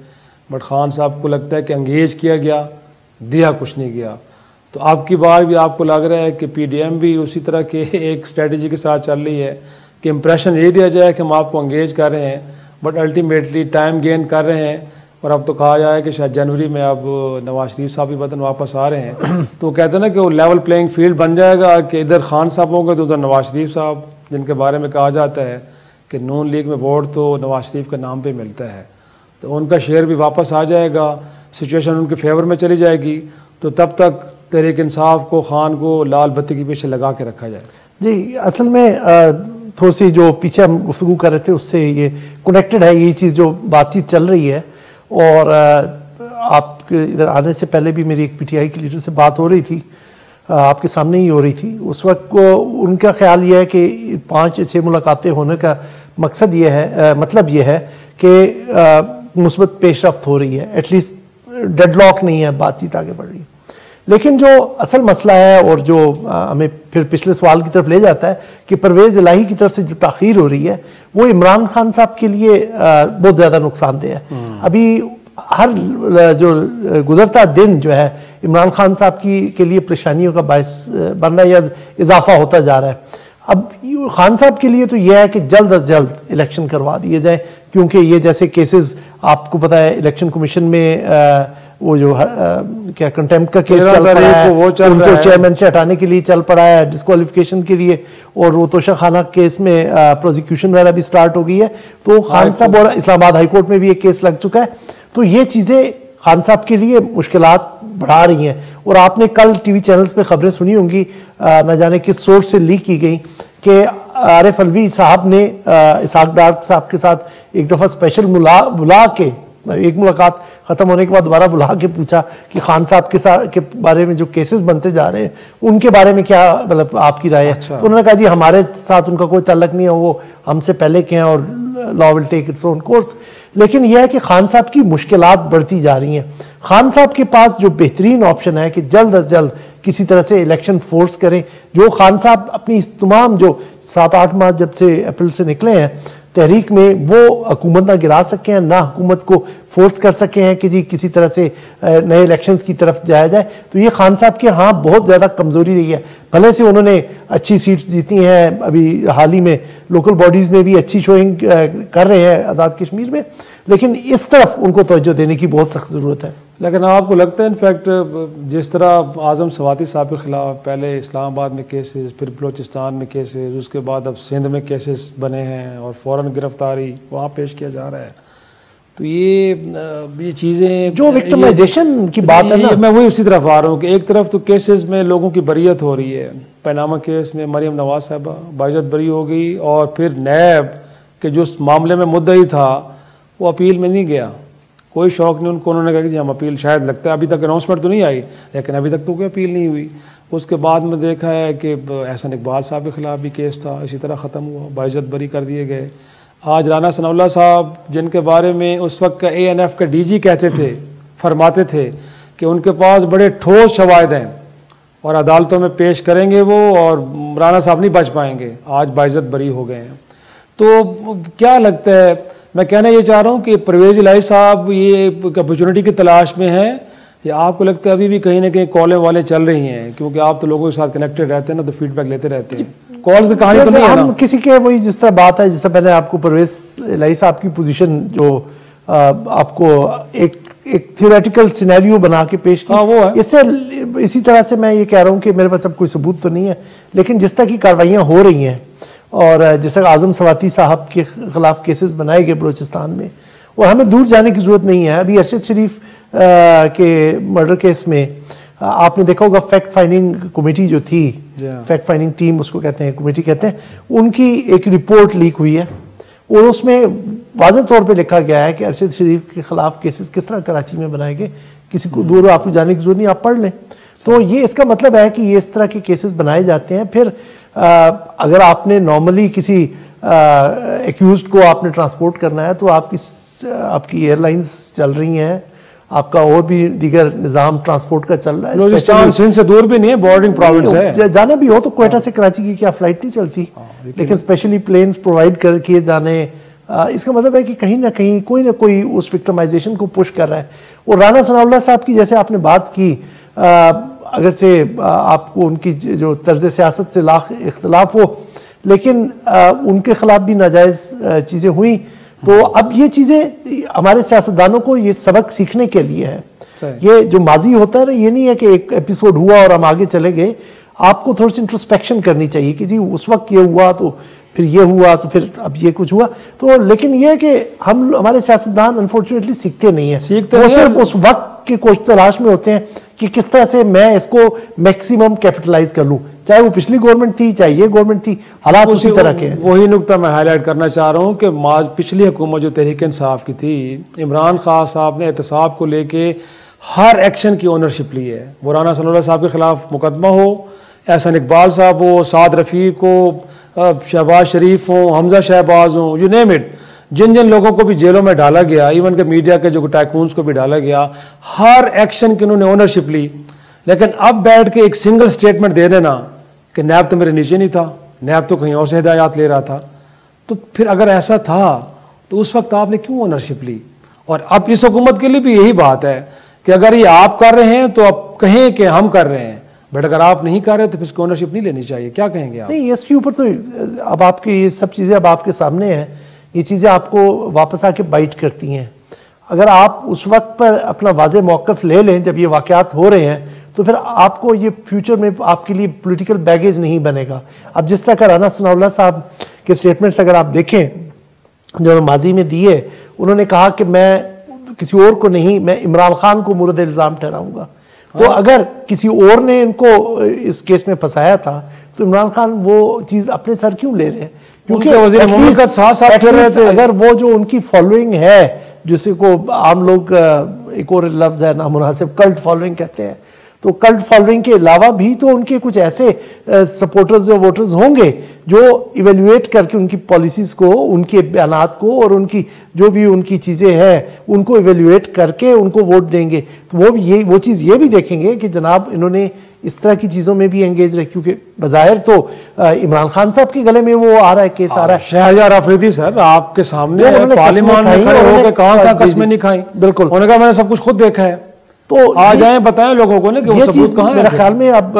बट खान साहब को लगता है कि अंगेज किया गया, दिया कुछ नहीं गया। तो आपकी बार भी आपको लग रहा है कि PDM भी उसी तरह के एक स्ट्रेटजी के साथ चल रही है कि इंप्रेशन ये दिया जाए कि हम आपको अंगेज कर रहे हैं, बट अल्टीमेटली टाइम गेन कर रहे हैं। और अब तो कहा जाए कि शायद जनवरी में अब नवाज शरीफ साहब भी वतन वापस आ रहे हैं, तो वो कहते हैं ना कि वो लेवल प्लेइंग फील्ड बन जाएगा कि इधर खान साहब होंगे तो उधर नवाज शरीफ साहब, जिनके बारे में कहा जाता है कि नून लीग में वोट तो नवाज शरीफ के नाम पे मिलता है, तो उनका शेयर भी वापस आ जाएगा, सिचुएशन उनके फेवर में चली जाएगी। तो तब तक तहरीक इंसाफ को, खान को लाल बत्ती के पीछे लगा के रखा जाए। जी, असल में थोड़ी सी जो पीछे हम गुफ्तगू कर रहे थे उससे ये कनेक्टेड है, ये चीज़ जो बातचीत चल रही है। और आपके इधर आने से पहले भी मेरी एक PTI की लीडर से बात हो रही थी, आपके सामने ही हो रही थी। उस वक्त को उनका ख्याल ये है कि 5 या 6 मुलाकातें होने का मकसद ये है, मतलब ये है कि मुस्बत पेशरफ्त हो रही है, एटलीस्ट डेडलॉक नहीं है, बातचीत आगे बढ़ रही है। लेकिन जो असल मसला है और जो हमें फिर पिछले सवाल की तरफ ले जाता है कि परवेज इलाही की तरफ से जो ताख़ीर हो रही है वो इमरान खान साहब के लिए बहुत ज़्यादा नुकसानदेह है। अभी हर जो गुजरता दिन जो है इमरान खान साहब के लिए परेशानियों का बायस बन रहा है या इजाफा होता जा रहा है। अब खान साहब के लिए तो यह है कि जल्द अज जल्द इलेक्शन करवा दिए जाए, क्योंकि ये जैसे केसेस आपको पता है इलेक्शन कमीशन में वो जो क्या कंटेम्प्ट का केस चल पड़ा है, उनको चेयरमैन से हटाने के लिए चल पड़ा है, डिस्क्वालिफिकेशन के लिए, और वो तोशाखाना केस में प्रोसिक्यूशन वगैरह भी स्टार्ट हो गई है। तो खान साहब और इस्लामाबाद हाईकोर्ट में भी एक केस लग चुका है। तो ये चीज़ें खान साहब के लिए मुश्किलात बढ़ा रही हैं। और आपने कल टीवी चैनल्स पे खबरें सुनी होंगी, न जाने किस सोर्स से लीक की गई, कि आरिफ अलवी साहब ने इसहाक डार साहब के साथ एक दफ़ा स्पेशल बुला के, एक मुलाकात ख़त्म होने के बाद दोबारा बुला के पूछा कि खान साहब के साथ के बारे में जो केसेस बनते जा रहे हैं उनके बारे में क्या मतलब आपकी राय है। तो उन्होंने कहा जी हमारे साथ उनका कोई ताल्लुक नहीं है, वो हमसे पहले के हैं और law will take its own course. लेकिन यह है कि खान साहब की मुश्किलात बढ़ती जा रही हैं। खान साहब के पास जो बेहतरीन ऑप्शन है कि जल्द अज जल्द किसी तरह से इलेक्शन फोर्स करें, जो खान साहब अपनी तमाम जो 7-8 माह जब से अप्रैल से निकले हैं तहरीक में, वो हुकूमत ना गिरा सके हैं, ना हुकूमत को फोर्स कर सके हैं कि जी किसी तरह से नए इलेक्शंस की तरफ जाया जाए। तो ये खान साहब के हाँ बहुत ज़्यादा कमज़ोरी रही है। भले से उन्होंने अच्छी सीट्स जीती हैं, अभी हाल ही में लोकल बॉडीज़ में भी अच्छी शोइंग कर रहे हैं आज़ाद कश्मीर में, लेकिन इस तरफ उनको तवज्जो देने की बहुत सख्त ज़रूरत है। लेकिन आपको लगता है इनफैक्ट जिस तरह आज़म सवाती साहब के ख़िलाफ़ पहले इस्लामाबाद में केसेस, फिर बलोचिस्तान में केसेस, उसके बाद अब सिंध में केसेस बने हैं और फ़ौरन गिरफ्तारी वहाँ पेश किया जा रहा है, तो ये चीज़ें जो विक्टिमाइजेशन की बात है ना, मैं वही उसी तरफ आ रहा हूँ कि एक तरफ तो केसेस में लोगों की बरीयत हो रही है। पैनामा केस में मरियम नवाज साहबा बाइज्जत बरी हो गई, और फिर नैब के जो उस मामले में मुद्दई था वो अपील में नहीं गया, कोई शौक नहीं उनको। उन्होंने कहा कि जी हम अपील शायद लगता है, अभी तक अनाउंसमेंट तो नहीं आई, लेकिन अभी तक तो कोई अपील नहीं हुई। उसके बाद में देखा है कि एहसन इकबाल साहब के ख़िलाफ़ भी केस था, इसी तरह ख़त्म हुआ, बाइज्जत बरी कर दिए गए। आज राना सनाउल्लाह साहब जिनके बारे में उस वक्त का ANF का DG कहते थे, फरमाते थे कि उनके पास बड़े ठोस शवाहिद हैं और अदालतों में पेश करेंगे वो, और राना साहब नहीं बच पाएंगे, आज बाइज्जत बरी हो गए हैं। तो क्या लगता है, मैं कहना ये चाह रहा हूँ कि परवेज़ इलाही साहब ये अपॉर्चुनिटी की तलाश में हैं, या आपको लगता है अभी भी कहीं ना कहीं कॉलें वाले चल रही हैं, क्योंकि आप तो लोगों के साथ कनेक्टेड रहते हैं ना, तो फीडबैक लेते रहते हैं, कॉल्स की कहानी तो नहीं है ना किसी के। वही जिस तरह बात है, जिस तरह मैंने आपको परवेज़ इलाही साहब की पोजीशन जो आपको एक थियोरेटिकल सिनेरियो बना के पेश की, वो है। इससे इसी तरह से मैं ये कह रहा हूँ कि मेरे पास अब कोई सबूत तो नहीं है, लेकिन जिस तरह की कार्रवाइयाँ हो रही हैं और जिस तरह आज़म सवाती साहब के खिलाफ केसेस बनाए गए बलूचिस्तान में, और हमें दूर जाने की ज़रूरत नहीं है। अभी अरशद शरीफ के मर्डर केस में आपने देखा होगा, फैक्ट फाइंडिंग कमेटी जो थी, फैक्ट फाइंडिंग टीम उसको कहते हैं, कमेटी कहते हैं, उनकी एक रिपोर्ट लीक हुई है और उसमें वाज़ेह तौर पे लिखा गया है कि अरशद शरीफ के खिलाफ केसेस किस तरह कराची में बनाए गए। किसी को दूर आपको जाने की जरूरत नहीं, आप पढ़ लें। तो ये इसका मतलब है कि ये इस तरह के केसेस बनाए जाते हैं। फिर अगर आपने नॉर्मली किसी एक्यूज्ड को आपने ट्रांसपोर्ट करना है तो आपकी एयरलाइंस चल रही हैं, आपका और भी दीगर निज़ाम ट्रांसपोर्ट का चल रहा है। बलूचिस्तान सिंध से दूर भी नहीं है, बॉर्डरिंग प्रोविंस है। जाना भी हो तो क्वेटा से कराची की क्या फ्लाइट नहीं चलती, लेकिन स्पेशली प्लेन्स प्रोवाइड कर किए जाने, इसका मतलब है कि कहीं ना कहीं कोई ना कोई उस विक्टिमाइजेशन को पुश कर रहा है। और राना सनाउल्लाह साहब की जैसे आपने बात की, अगर से आपको उनकी जो तर्ज सियासत से लाख इख्तलाफ हो, लेकिन उनके खिलाफ भी नाजायज़ चीज़ें हुई। तो अब ये चीज़ें हमारे सियासतदानों को ये सबक सीखने के लिए है। ये जो माजी होता है ना, ये नहीं है कि एक एपिसोड हुआ और हम आगे चले गए। आपको थोड़ी सी इंट्रोस्पेक्शन करनी चाहिए कि जी उस वक्त ये हुआ तो फिर ये हुआ तो फिर अब ये कुछ हुआ। तो लेकिन ये है कि हमारे सियासतदान अनफॉर्चुनेटली सीखते नहीं है, वो सिर्फ उस वक्त की कोई तलाश में होते हैं कि किस तरह से मैं इसको मैक्सिमम कैपिटलाइज कर लूं, चाहे वो पिछली गवर्नमेंट थी चाहे ये गवर्नमेंट थी, हालात उसी तरह के हैं। वही नुकता मैं हाईलाइट करना चाह रहा हूं कि पिछली हुकूमत जो तहरीक इंसाफ की थी, इमरान खान साहब ने एहतसाब को लेके हर एक्शन की ओनरशिप ली है। वो राना सनाउल्लाह साहब के खिलाफ मुकदमा हो, एहसन इकबाल साहब हो, साद रफ़ीक हो, शहबाज शरीफ हो, हमजा शहबाज हो, यू नेम इट, जिन जिन लोगों को भी जेलों में डाला गया, इवन के मीडिया के जो टाइकून्स को भी डाला गया, हर एक्शन की उन्होंने ओनरशिप ली। लेकिन अब बैठ के एक सिंगल स्टेटमेंट दे देना कि नैब तो मेरे नीचे नहीं था, नैब तो कहीं और से हिदायत ले रहा था, तो फिर अगर ऐसा था तो उस वक्त आपने क्यों ओनरशिप ली? और अब इस हुकूमत के लिए भी यही बात है कि अगर ये आप कर रहे हैं तो आप कहें कि हम कर रहे हैं, बट अगर आप नहीं कर रहे तो फिर इसकी ओनरशिप नहीं लेनी चाहिए। क्या कहेंगे आप? नहीं, इसके ऊपर तो अब आपके ये सब चीज़ें अब आपके सामने हैं, ये चीज़ें आपको वापस आके बाइट करती हैं। अगर आप उस वक्त पर अपना वाज़े मौक़िफ़ ले लें जब ये वाक़यात हो रहे हैं, तो फिर आपको ये फ्यूचर में आपके लिए पॉलिटिकल बैगेज नहीं बनेगा। अब जिस तरह का राना सनाउल्लाह साहब के स्टेटमेंट्स अगर आप देखें जो माजी में दिए, उन्होंने कहा कि मैं किसी और को नहीं, मैं इमरान खान को मुर्द इल्ज़ाम ठहराऊंगा। तो अगर किसी और ने इनको इस केस में फंसाया था तो इमरान खान वो चीज़ अपने सर क्यों ले रहे हैं? क्योंकि अगर वो जो उनकी फॉलोइंग है, जिसे को आम लोग एक और लफ्ज़ है नामुनासिब, कल्ट फॉलोइंग कहते हैं, तो कल्ट फॉलोइंग के अलावा भी तो उनके कुछ ऐसे सपोर्टर्स और वोटर्स होंगे जो इवेल्युएट करके उनकी पॉलिसीज़ को, उनके बयानात को और उनकी जो भी उनकी चीज़ें हैं उनको इवेल्युएट करके उनको वोट देंगे। तो वो चीज़ ये भी देखेंगे कि जनाब इन्होंने इस तरह की चीज़ों में भी एंगेज रहे, क्योंकि बज़ाहिर तो इमरान खान साहब के गले में वो आ रहा है, केस आ रहा है। शहरयार अफरीदी सर आपके सामने पार्लियामेंट में खड़े होकर कहाँ कस्में नहीं खाई? बिल्कुल, उन्होंने कहा मैंने सब कुछ खुद देखा है। तो आ जाए बताएं लोगों को ना कि वो सबूत कहाँ है। मेरे ख्याल में अब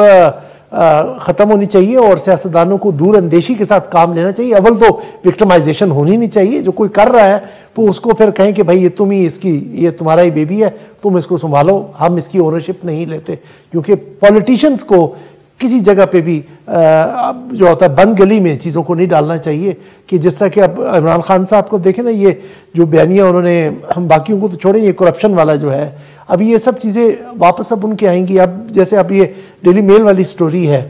ख़त्म होनी चाहिए और सियासतदानों को दूर अंदेशी के साथ काम लेना चाहिए। अव्वल तो विक्टिमाइजेशन होनी नहीं चाहिए। जो कोई कर रहा है तो उसको फिर कहें कि भाई ये तुम ही इसकी, ये तुम्हारा ही बेबी है, तुम इसको संभालो, हम इसकी ओनरशिप नहीं लेते। क्योंकि पॉलिटिशियंस को किसी जगह पे भी जो होता है बंद गली में चीज़ों को नहीं डालना चाहिए। कि जिस तरह कि अब इमरान खान साहब को देखें ना, ये जो बयानियाँ उन्होंने, हम बाकियों को तो छोड़ें, ये करप्शन वाला जो है, अब ये सब चीज़ें वापस अब उनकी आएंगी। अब जैसे अब ये डेली मेल वाली स्टोरी है,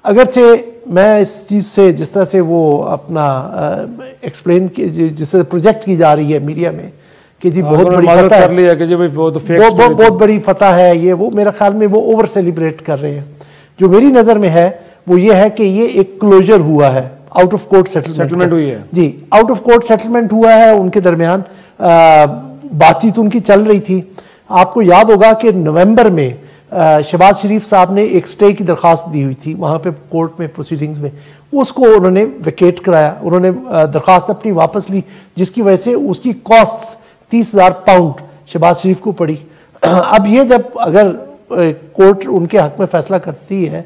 अगरचे मैं इस चीज़ से जिस तरह से वो अपना एक्सप्लेन जिस तरह प्रोजेक्ट की जा रही है मीडिया में कि जी बहुत बड़ी फतह कर लिया कि जी भाई वो तो बहुत बड़ी फतह है, ये वो, मेरा ख्याल में वो ओवर सेलिब्रेट कर रहे हैं। जो मेरी नज़र में है वो ये है कि ये एक क्लोजर हुआ है, आउट ऑफ कोर्ट सेटलमेंट हुई है। जी, आउट ऑफ कोर्ट सेटलमेंट हुआ है। उनके दरमियान बातचीत उनकी चल रही थी। आपको याद होगा कि नवंबर में शहबाज शरीफ साहब ने एक स्टे की दरख्वास्त दी हुई थी वहाँ पे कोर्ट में प्रोसीडिंग्स में, उसको उन्होंने वेकेट कराया। उन्होंने दरख्वास्त अपनी वापस ली, जिसकी वजह से उसकी कॉस्ट 30,000 पाउंड शहबाज शरीफ को पड़ी। अब ये जब अगर कोर्ट उनके हक में फैसला करती है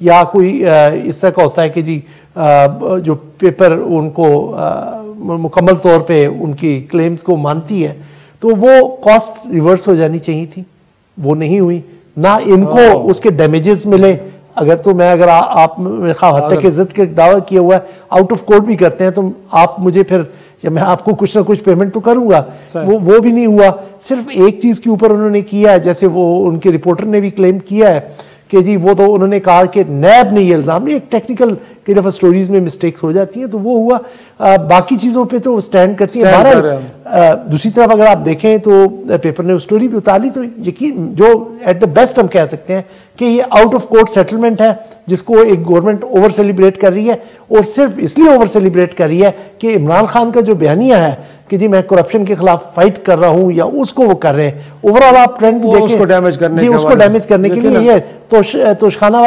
या कोई इस तरह का होता है कि जी जो पेपर उनको मुकम्मल तौर पे उनकी क्लेम्स को मानती है, तो वो कॉस्ट रिवर्स हो जानी चाहिए थी, वो नहीं हुई। ना इनको उसके डैमेजेस मिले। अगर आप मेरे ख्याल हत्या की इज्जत के दावा किया हुआ है, आउट ऑफ कोर्ट भी करते हैं, तो आप मुझे फिर या मैं आपको कुछ ना कुछ पेमेंट तो करूंगा, वो भी नहीं हुआ। सिर्फ एक चीज़ के ऊपर उन्होंने किया है, जैसे वो उनके रिपोर्टर ने भी क्लेम किया है कि जी वो तो उन्होंने कहा कि नैब ने ये इल्ज़ाम नहीं, एक टेक्निकल कई दफ़ा स्टोरीज में मिस्टेक्स हो जाती हैं, तो वो हुआ। बाकी चीज़ों पे तो स्टैंड करती है। बहरहाल दूसरी तरफ अगर आप देखें तो पेपर ने स्टोरी भी उतारी, तो यकीन जो एट द बेस्ट हम कह सकते हैं कि ये आउट ऑफ कोर्ट सेटलमेंट है जिसको एक गवर्नमेंट ओवर सेलिब्रेट कर रही है, और सिर्फ इसलिए ओवर सेलिब्रेट कर रही है कि इमरान खान का जो बयानिया है कि जी मैं करप्शन के खिलाफ फाइट कर रहा हूं, या उसको वो कर रहे हैं। ओवरऑल आप ट्रेंड देखें, उसको डैमेज करने के लिए ये तोशाखाना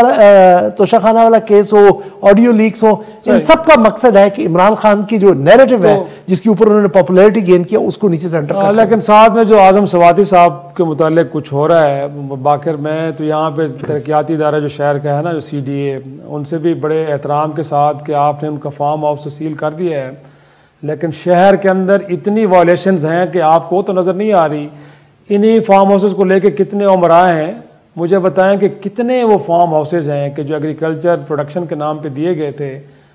वाला केस हो, ऑडियो लीक्स हो, इन सब का मकसद है कि इमरान खान की जो नैरेटिव है जिसके ऊपर उन्होंने पॉपुलैरिटी गेन किया उसको नीचे से एंटर कर। लेकिन साथ में जो आजम सवाती साहब के मुतालिक कुछ हो रहा है, बाकिर मैं तो यहाँ पे तरक्याती इदारा जो शहर का है ना, जो CDA, उनसे भी बड़े एहतराम के साथ कि आपने उनका फार्म हाउस सील कर दिया है, लेकिन शहर के अंदर इतनी वायलेशंस हैं कि आपको तो नज़र नहीं आ रही। इन्हीं फार्म हाउसेस को लेके कितने उमराए हैं, मुझे बताएं कि कितने वो फार्म हाउसेज हैं कि जो एग्रीकल्चर प्रोडक्शन के नाम पे दिए गए थे,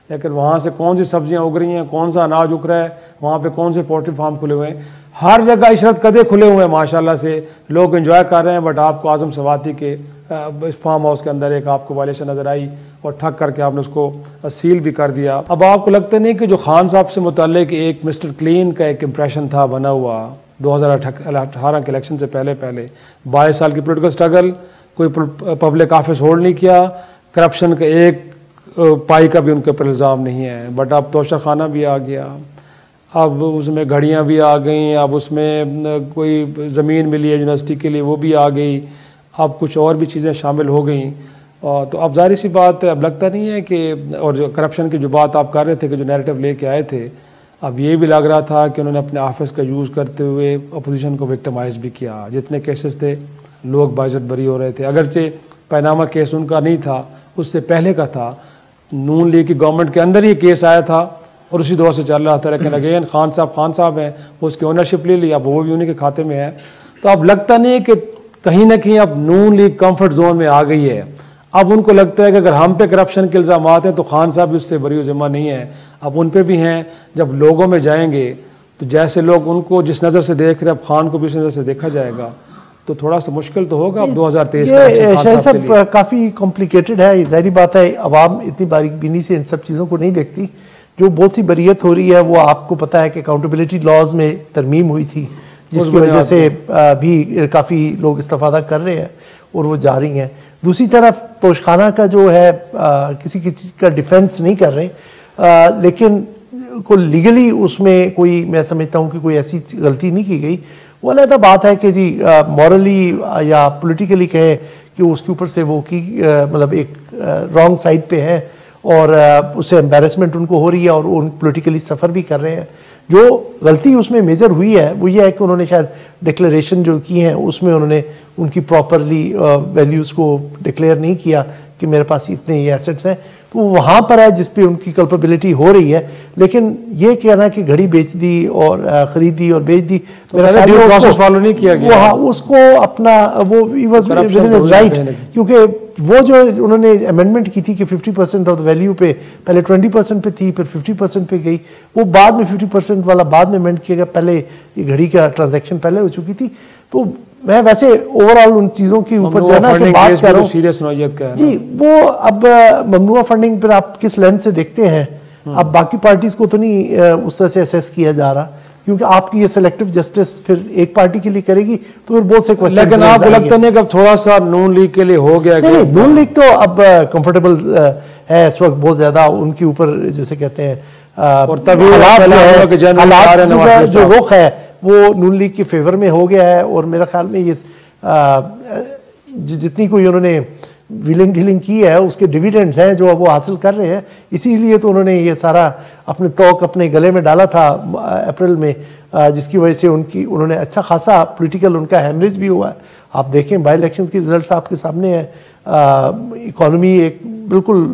लेकिन वहाँ से कौन सी सब्जियाँ उग रही हैं, कौन सा अनाज उग रहा है, वहाँ पे कौन से पोल्ट्री फार्म खुले हुए हैं, हर जगह इशरत कदे खुले हुए हैं माशाल्लाह से, लोग एंजॉय कर रहे हैं। बट आपको आजम सवाती के फार्म हाउस के अंदर एक आपको वायलेशन नज़र आई और ठग करके आपने उसको सील भी कर दिया। अब आपको लगता नहीं कि जो खान साहब से मुताल्लिक एक मिस्टर क्लीन का एक इम्प्रेशन था बना हुआ 2018 के इलेक्शन से पहले 22 साल की पोलिटिकल स्ट्रगल, कोई पब्लिक ऑफिस होल्ड नहीं किया, करप्शन का एक पाई का भी उनके ऊपर इल्ज़ाम नहीं है। बट अब तोशाखाना भी आ गया, अब उसमें घड़ियाँ भी आ गई, अब उसमें कोई ज़मीन मिली है यूनिवर्सिटी के लिए वो भी आ गई, अब कुछ और भी चीज़ें शामिल हो गई। तो अब जाहिर सी बात है, अब लगता नहीं है कि, और जो करप्शन की जो बात आप कर रहे थे कि जो नैरेटिव लेके आए थे, अब ये भी लग रहा था कि उन्होंने अपने ऑफिस का यूज़ करते हुए अपोजिशन को विक्टिमाइज़ भी किया। जितने केसेस थे लोग बाइज्जत बरी हो रहे थे, अगरचे पैनामा केस उनका नहीं था, उससे पहले का था। नून लीग की गवर्नमेंट के अंदर ही केस आया था और उसी दौर से चल रहा था। लेकिन अगेन खान साहब हैं, वो उसकी ओनरशिप ले ली, अब वो भी उन्हीं के खाते में है। तो अब लगता नहीं है कि कहीं ना कहीं अब नून लीग कंफर्ट जोन में आ गई है। अब उनको लगता है कि अगर हम पे करप्शन के इल्ज़ाम हैं तो खान साहब भी उससे बरी ज़िम्मा नहीं है, अब उन पे भी हैं। जब लोगों में जाएंगे तो जैसे लोग उनको जिस नज़र से देख रहे हैं, अब खान को भी उस नज़र से देखा जाएगा, तो थोड़ा सा मुश्किल तो होगा अब 2023 शायद सब काफ़ी कॉम्प्लिकेटेड है। जाहिर बात है अवाम इतनी बारीकबीनी से इन सब चीज़ों को नहीं देखती। जो बहुत सी बरियत हो रही है वो आपको पता है कि अकाउंटेबिलिटी लॉज में तरमीम हुई थी, जिसकी वजह से भी काफ़ी लोग इस्तेफादा कर रहे हैं और वो जारी हैं। दूसरी तरफ तोशखाना का जो है किसी चीज़ का डिफेंस नहीं कर रहे, लेकिन को लीगली उसमें कोई, मैं समझता हूँ कि कोई ऐसी गलती नहीं की गई। वो अलग बात है कि जी मॉरली या पॉलिटिकली कहे कि उसके ऊपर से वो की मतलब एक रॉन्ग साइड पे है और उससे एम्बेरसमेंट उनको हो रही है और उन पॉलिटिकली सफ़र भी कर रहे हैं। जो गलती उसमें मेजर हुई है वो ये है कि उन्होंने शायद डिक्लेरेशन जो की हैं उसमें उन्होंने उनकी प्रॉपरली वैल्यूज़ को डिक्लेयर नहीं किया कि मेरे पास इतने ये एसेट्स हैं, तो वहाँ पर है जिस पे उनकी कल्पेबिलिटी हो रही है। लेकिन ये कहना कि घड़ी बेच दी और खरीदी और बेच दी, तो मेरा प्रोसेस फॉलो नहीं किया गया। हाँ, उसको अपना वो वाज विदिन हिज राइट, क्योंकि वो जो उन्होंने अमेंडमेंट की थी कि 50% ऑफ द वैल्यू पे, पहले 20% पे थी, फिर 50% पे गई, वो बाद में 50% वाला बाद में अमेंड किया गया, पहले ये घड़ी का ट्रांजैक्शन पहले हो चुकी थी। तो मैं वैसे ओवरऑल उन चीज़ों के ऊपर जो है ना कि बात कर रहा हूँ सीरियस नौयत का है जी। वो अब ममनुआ फंडिंग पर आप किस लेंस से देखते हैं, अब बाकी पार्टीज को तो नहीं उस तरह से असेस किया जा रहा, क्योंकि आपकी ये सिलेक्टिव जस्टिस फिर एक पार्टी के लिए करेगी तो फिर बहुत से क्वेश्चन। लेकिन आपको लगता नहीं कि अब थोड़ा सा नून लीग के लिए हो गया? नहीं, नून लीग तो अब कंफर्टेबल है इस वक्त बहुत ज्यादा उनके ऊपर, जैसे कहते हैं और तभी हालात जो रुख है वो नून लीग के फेवर में हो गया है। और मेरा ख्याल में ये जितनी कोई उन्होंने व्हीलिंग डीलिंग की है उसके डिविडेंड्स हैं जो अब वो हासिल कर रहे हैं, इसीलिए तो उन्होंने ये सारा अपने तौक अपने गले में डाला था अप्रैल में, जिसकी वजह से उन्होंने अच्छा खासा पॉलिटिकल उनका हैमरेज भी हुआ है। आप देखें बाई इलेक्शंस के रिजल्ट्स आपके सामने हैं, इकॉनमी एक बिल्कुल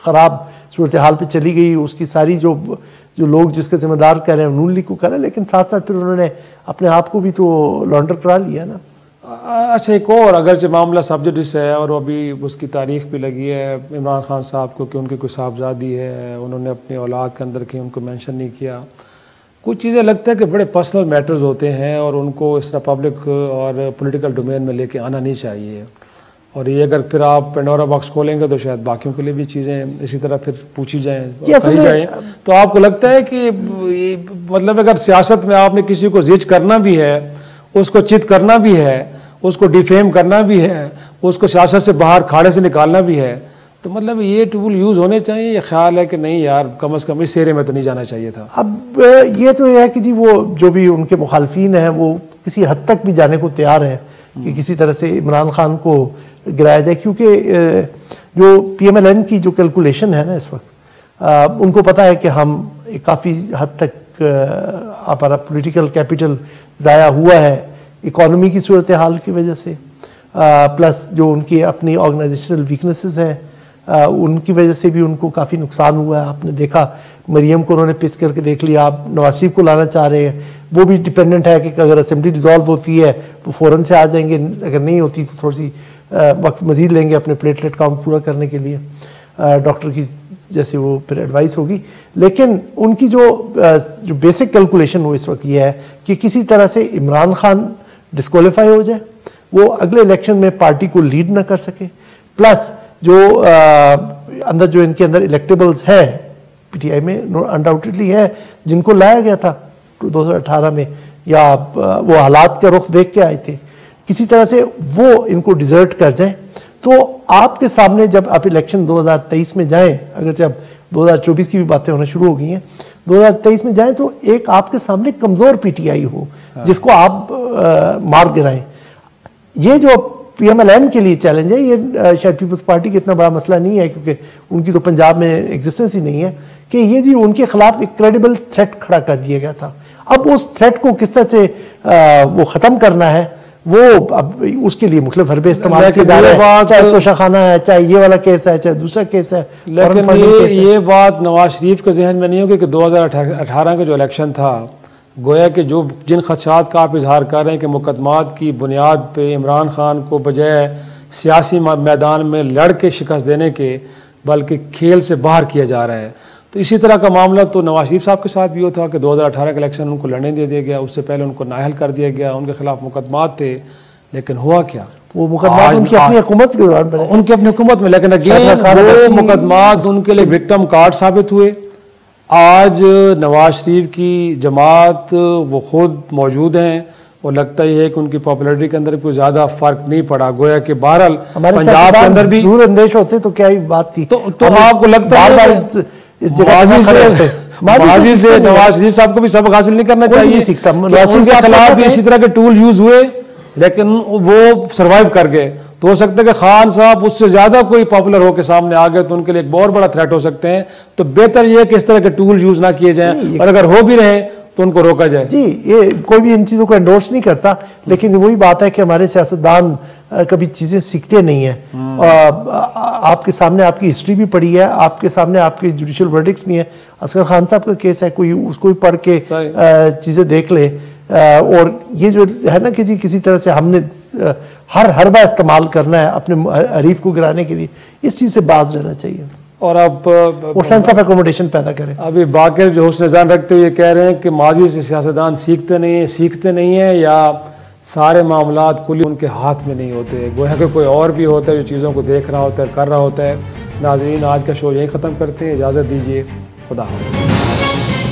ख़राब सूरत हाल पे चली गई। उसकी सारी जो लोग जिसके जिम्मेदार कह रहे हैं नून लीग को कह रहे हैं, लेकिन साथ साथ फिर उन्होंने अपने आप को भी तो लॉन्डर करा लिया ना। अच्छा, एक और अगरचे मामला सब्जेक्ट है और अभी उसकी तारीख भी लगी है इमरान खान साहब को कि उनकी कोई साहबजादी है, उन्होंने अपनी औलाद के अंदर की उनको मेंशन नहीं किया। कुछ चीज़ें लगता है कि बड़े पर्सनल मैटर्स होते हैं और उनको इस तरह पब्लिक और पॉलिटिकल डोमेन में लेके आना नहीं चाहिए। और ये अगर फिर आप पेंडोरा बॉक्स खोलेंगे तो शायद बाकियों के लिए भी चीज़ें इसी तरह फिर पूछी जाएँ, कही जाएँ। तो आपको लगता है कि मतलब अगर सियासत में आपने किसी को जिज करना भी है, उसको चित करना भी है, उसको डिफेम करना भी है, उसको सियासत से बाहर खाड़े से निकालना भी है, तो मतलब ये टूल यूज़ होने चाहिए? या ख्याल है कि नहीं यार कम से कम इस एरिया में तो नहीं जाना चाहिए था? अब ये तो है कि जी वो जो भी उनके मुखालफीन हैं वो किसी हद तक भी जाने को तैयार हैं कि किसी तरह से इमरान खान को गिराया जाए, क्योंकि जो PMLN की जो कैलकुलेशन है ना इस वक्त, उनको पता है कि हम काफ़ी हद तक हमारा पॉलिटिकल कैपिटल ज़ाया हुआ है इकॉनमी की सूरत हाल की वजह से, प्लस जो उनकी अपनी ऑर्गेनाइजेशनल वीकनेसेस हैं उनकी वजह से भी उनको काफ़ी नुकसान हुआ है। आपने देखा मरियम को उन्होंने पिच करके देख लिया, आप नवाज शरीफ को लाना चाह रहे हैं, वो भी डिपेंडेंट है कि अगर असेंबली डिसॉल्व होती है तो फ़ौरन से आ जाएंगे, अगर नहीं होती तो थोड़ी सी वक्त मज़ीद लेंगे अपने प्लेटलेट काउंट पूरा करने के लिए, डॉक्टर की जैसे वो फिर एडवाइस होगी। लेकिन उनकी जो बेसिक कैलकुलेशन वो इस वक्त ये है कि किसी तरह से इमरान खान डिस्क्वालीफाई हो जाए, वो अगले इलेक्शन में पार्टी को लीड ना कर सके, प्लस जो अंदर जो इनके अंदर इलेक्टेबल्स है PTI में अनडाउटेडली है जिनको लाया गया था 2018 में, या वो हालात का रुख देख के आए थे, किसी तरह से वो इनको डिजर्ट कर जाए तो आपके सामने जब आप इलेक्शन 2023 में जाएं, अगर जब 2024 की भी बातें होना शुरू हो गई हैं, 2023 में जाएं तो एक आपके सामने कमजोर PTI हो जिसको आप मार गिराएं। ये जो PMLN के लिए चैलेंज है, ये शायद पीपल्स पार्टी का इतना बड़ा मसला नहीं है क्योंकि उनकी तो पंजाब में एग्जिस्टेंस ही नहीं है, कि ये जी उनके खिलाफ एक क्रेडिबल थ्रेट खड़ा कर दिया गया था। अब उस थ्रेट को किस तरह से वो ख़त्म करना है वो अब उसके लिए मुख्तलिफ हरबे इस्तेमाल किए जा रहे हैं, चाहे तोशाखाना है, चाहे ये वाला केस है, चाहे दूसरा केस है। लेकिन ये बात नवाज शरीफ के जहन में नहीं होगी कि 2018 का जो इलेक्शन था, गोया कि जो जिन खदशात का आप इजहार कर रहे हैं कि मुकदमात की बुनियाद पे इमरान खान को बजाय सियासी मैदान में लड़ के शिकस्त देने के बल्कि खेल से बाहर किया जा रहा है। तो इसी तरह का मामला तो नवाज शरीफ साहब के साथ भी हुआ था कि 2018 का इलेक्शन उनको लड़ने दे दिया गया, उससे पहले उनको नाअहल कर दिया गया, उनके खिलाफ मुकदमात थे, लेकिन हुआ क्या? वो मुकदमात उनकी अपनी हुकूमत के दौरान बने, उनकी अपनी हुकूमत में, लेकिन अगेन वो मुकदमात उनके लिए विक्टिम कार्ड साबित हुए। आज नवाज शरीफ की जमात वो खुद मौजूद हैं और लगता ही है कि उनकी पॉपुलरिटी के अंदर कोई ज्यादा फर्क नहीं पड़ा। गोया कि बहरहाल पंजाब के अंदर भी दूर अंदेश होते तो क्या ही बात थी। तो आपको लगता है इस माजी से नवाज शरीफ साहब को भी सबक हासिल नहीं करना चाहिए? उनके खिलाफ भी इसी तरह के टूल यूज हुए लेकिन वो सरवाइव कर गए। तो हो सकता है कि खान साहब उससे ज्यादा कोई पॉपुलर होकर सामने आ गए तो उनके लिए एक बहुत बड़ा थ्रेट हो सकते हैं। तो बेहतर यह है कि इस तरह के टूल यूज ना किए जाएं और अगर हो भी रहे तो उनको रोका जाए। जी, ये कोई भी इन चीज़ों को एंडोर्स नहीं करता, लेकिन वही बात है कि हमारे सियासतदान कभी चीज़ें सीखते नहीं हैं। आपके सामने आपकी हिस्ट्री भी पड़ी है, आपके सामने आपके जुडिशल वर्डिक्ट्स भी हैं। असगर खान साहब का केस है, कोई उसको भी पढ़ के चीज़ें देख ले। और ये जो है ना कि जी किसी तरह से हमने हर हरबा इस्तेमाल करना है अपने हरीफ को गिराने के लिए, इस चीज़ से बाज रहना चाहिए और अब सेंस ऑफ एकोमोडेशन पैदा करें। अभी बाकी जो हुस्न जान रखते हुए कह रहे हैं कि माजी से सियासतदान सीखते नहीं है या सारे मामलात कुली उनके हाथ में नहीं होते, गोया कि कोई और भी होता है जो चीज़ों को देख रहा होता है, कर रहा होता है। नाज़रीन, आज का शो यहीं ख़त्म करते हैं, इजाज़त दीजिए, खुदा हाफ़िज़।